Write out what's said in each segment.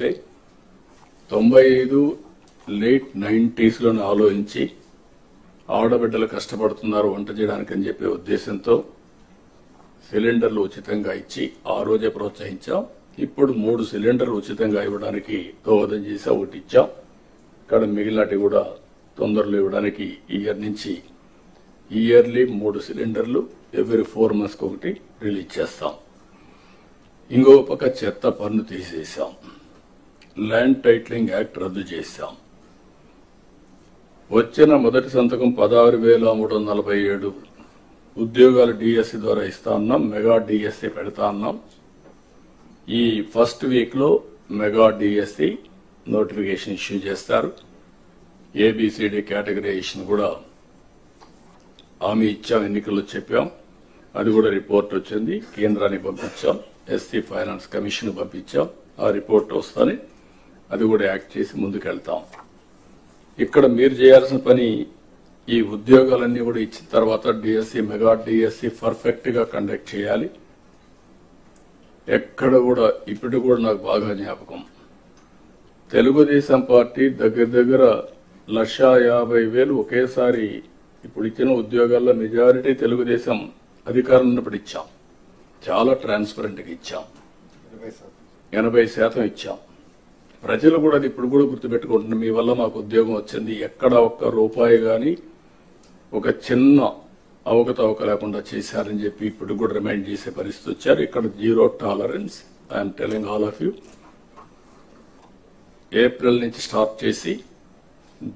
95 late 90s ఆలోచించి ఆడబిడ్డలు కష్టపడుతున్నారు వంట చేయడానికి అని చెప్పే ఉద్దేశంతో సిలిండర్లు ఉచితంగా ఇచ్చి ఆ రోజే ప్రోత్సహించాం. ఇప్పుడు 3 సిలిండర్లు ఉచితంగా ఇవ్వడానికి దోహదం చేసి ఒకటి ఇచ్చాం. ఇక్కడ మిగిలినటి కూడా తొందరలో ఇవ్వడానికి ఇయర్లీ 3 సిలిండర్లు ఎవ్రీ 4 months ఒకటి రిలీజ్ చేస్తాం. ఇంకో పక్క చెత్త పన్ను తీసేశాం. ల్యాండ్ టైటిలింగ్ యాక్ట్ రద్దు చేశాం. వచ్చిన మొదటి సంతకం 16,347 ఉద్యోగాలు డిఎస్సి ద్వారా ఇస్తా ఉన్నాం. మెగా డిఎస్సి పెడతా ఉన్నాం. ఈ ఫస్ట్ వీక్ లో మెగా డిఎస్సి నోటిఫికేషన్ ఇష్యూ చేస్తారు. ఏబిసిడి కేటగరైజేషన్ కూడా హామీ ఇచ్చాం, ఎన్నికల్లో చెప్పాం. అది కూడా రిపోర్ట్ వచ్చింది, కేంద్రానికి పంపించాం. ఎస్సీ ఫైనాన్స్ కమిషన్ పంపించాం. ఆ రిపోర్ట్ వస్తానే అది కూడా యాక్ట్ చేసి ముందుకెళ్తాం. ఇక్కడ మీరు చేయాల్సిన పని ఈ ఉద్యోగాలన్నీ కూడా ఇచ్చిన తర్వాత డిఎస్సి మెగా డిఎస్సి పర్ఫెక్ట్ గా కండక్ట్ చేయాలి. ఎక్కడ కూడా ఇప్పుడు కూడా నాకు బాగా జ్ఞాపకం, తెలుగుదేశం పార్టీ దగ్గర 1,50,000 ఒకేసారి ఇప్పుడు ఇచ్చిన ఉద్యోగాల్లో మెజారిటీ తెలుగుదేశం అధికారం ఉన్నప్పుడు ఇచ్చాం. చాలా ట్రాన్స్పరెంట్ గా ఇచ్చాం. 80% ఇచ్చాం. ప్రజలు కూడా అది ఇప్పుడు కూడా గుర్తుపెట్టుకుంటున్నారు. మీ వల్ల మాకు ఉద్యోగం వచ్చింది, ఎక్కడ ఒక్క రూపాయి గాని ఒక చిన్న అవకతవక లేకుండా చేశారని చెప్పి ఇప్పుడు కూడా రిమైండ్ చేసే పరిస్థితి వచ్చారు. ఇక్కడ 0 tolerance. I'm telling all of you. April నుంచి స్టార్ట్ చేసి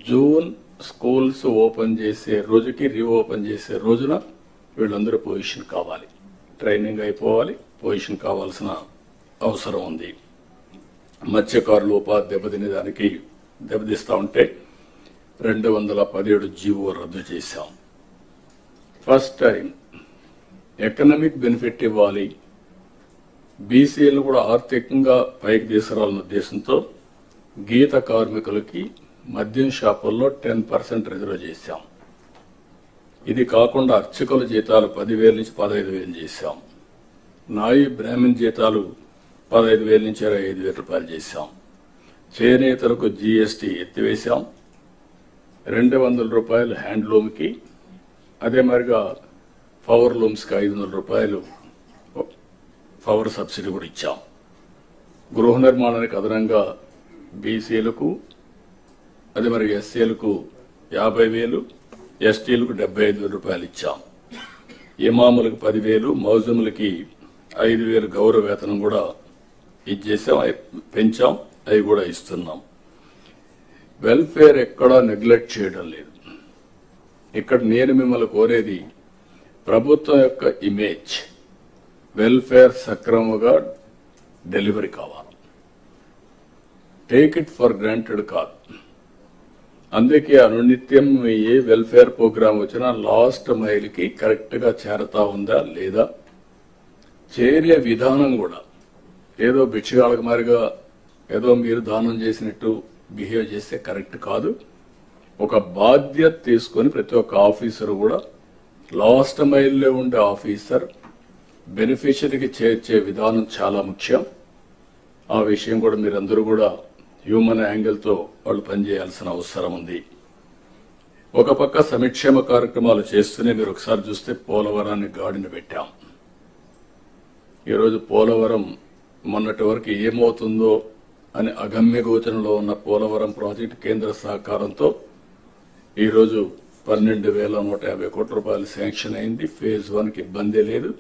జూన్ స్కూల్స్ ఓపెన్ చేసే రోజుకి రీఓపెన్ చేసే రోజున వీళ్ళందరూ పొజిషన్ కావాలి, ట్రైనింగ్ అయిపోవాలి, పొజిషన్ కావాల్సిన అవసరం ఉంది. మత్స్యకారులు ఉపాధి దెబ్బతినేదానికి దెబ్బతీస్తా ఉంటే 217 జీవో రద్దు చేశాం. ఫస్ట్ టైం ఎకనామిక్ బెనిఫిట్ ఇవ్వాలి, బీసీలు కూడా ఆర్థికంగా పైకి తీసుకురావాలన్న ఉద్దేశంతో గీత కార్మికులకి మద్యం షాపుల్లో 10% రిజర్వ్ చేశాం. ఇది కాకుండా అర్చకుల జీతాలు 10,000 నుంచి 15,000 చేశాం. నాయి బ్రాహ్మణ్ జీతాలు 15,000 నుంచి 25,000 రూపాయలు చేశాం. చేనేతలకు జీఎస్టీ ఎత్తివేశాం. 200 రూపాయలు హ్యాండ్లూమ్ కి, అదే మరిగా పవర్ లూమ్స్ కి 500 రూపాయలు పవర్ సబ్సిడీ కూడా ఇచ్చాం. గృహ నిర్మాణానికి అదనంగా బీసీలకు, అదే మరి ఎస్సీలకు 50,000, ఎస్టీలకు 75,000 రూపాయలు ఇచ్చాం. ఇమాములకు 10,000, మౌజములకి 5,000 గౌరవ వేతనం కూడా ఇచ్చేసాం, పెంచాం. అవి కూడా ఇస్తున్నాం. వెల్ఫేర్ ఎక్కడా నెగ్లెక్ట్ చేయడం లేదు. ఇక్కడ నేను మిమ్మల్ని కోరేది ప్రభుత్వం యొక్క ఇమేజ్, వెల్ఫేర్ సక్రమంగా డెలివరీ కావాలి. టేక్ ఇట్ ఫర్ గ్రాంటెడ్ కాదు. అందుకే అనునిత్యం ఏ వెల్ఫేర్ ప్రోగ్రాం వచ్చినా లాస్ట్ మైల్ కి కరెక్ట్ గా చేరతా ఉందా లేదా, చేరే విధానం కూడా ఏదో భిక్షగాళ్ళకి మారిగా ఏదో మీరు దానం చేసినట్టు బిహేవ్ చేస్తే కరెక్ట్ కాదు. ఒక బాధ్యత తీసుకొని ప్రతి ఒక్క ఆఫీసర్ కూడా లాస్ట్ మైల్లో ఉండే ఆఫీసర్ బెనిఫిషరీకి చేర్చే విధానం చాలా ముఖ్యం. ఆ విషయం కూడా మీరందరూ కూడా హ్యూమన్ యాంగిల్తో వాళ్ళు పనిచేయాల్సిన అవసరం ఉంది. ఒక పక్క సంక్షేమ కార్యక్రమాలు చేస్తూనే మీరు ఒకసారి చూస్తే పోలవరాన్ని గాడిన పెట్టాం. ఈరోజు పోలవరం మొన్నటి వరకు ఏమవుతుందో అని అగమ్య గోచరంలో ఉన్న పోలవరం ప్రాజెక్టు కేంద్ర సహకారంతో ఈరోజు 12,150 కోట్ల రూపాయలు శాంక్షన్ అయింది. ఫేజ్ 1 కి ఇబ్బంది లేదు.